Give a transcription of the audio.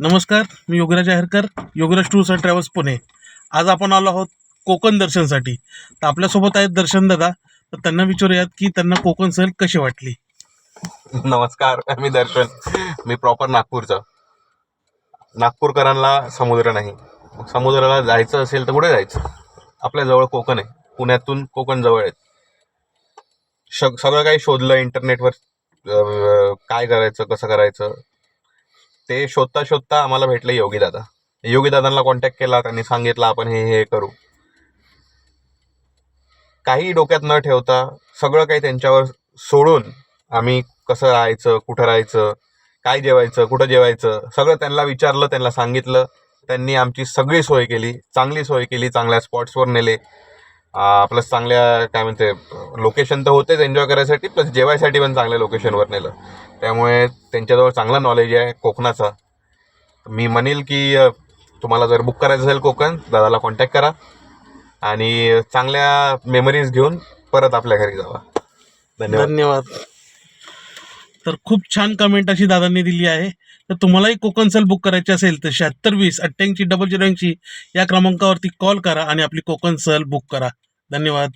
नमस्कार, मी Yograj Aherkar, Yograj tours and travels Pune. आज आपण आलो आहोत कोकण दर्शनसाठी. तर आपल्यासोबत आहेत दर्शन दादा. तर त्यांना विचारूयात की त्यांना कोकण सहल कशी वाटली. नमस्कार, मी दर्शन. मी प्रॉपर नागपूरचा. नागपूरकरांना समुद्र नाही, समुद्राला जायचं असेल तर कुठे जायचं? आपल्या जवळ कोकण आहे. पुण्यातून कोकण जवळ आहे. सगळं काही शोधलं इंटरनेटवर, काय करायचं कसं करायचं ते शोधता शोधता आम्हाला भेटले योगी दादा. योगी दादांना कॉन्टॅक्ट केला, त्यांनी सांगितलं आपण हे हे करू. काही डोक्यात न ठेवता सगळं काही त्यांच्यावर सोडून आम्ही कसं राहायचं, कुठं राहायचं, काय जेवायचं, कुठं जेवायचं सगळं त्यांना विचारलं, त्यांना सांगितलं. त्यांनी आमची सगळी सोय केली, चांगली सोय केली, चांगल्या स्पॉट्सवर नेले. प्लस चांगल्या काय म्हणते लोकेशन तर होतेच एन्जॉय करायसाठी, प्लस जेवायसाठी पण चांगल्या लोकेशनवर नेलं. त्यामुळे त्यांच्याजवळ चांगला नॉलेज आहे कोकणाचा. मी म्हणेल की तुम्हाला जर बुक करायचं असेल कोकण, दादाला कॉन्टॅक्ट करा आणि चांगल्या मेमरीज घेऊन परत आपल्या घरी जावा. धन्यवाद. धन्यवाद. तर खूप छान कमेंट अशी दादांनी दिली आहे. तर तुम्हालाही कोकण सहल बुक करायची असेल तर 7620 88 0080 या क्रमांकावरती कॉल करा आणि आपली कोकण सहल बुक करा. धन्यवाद.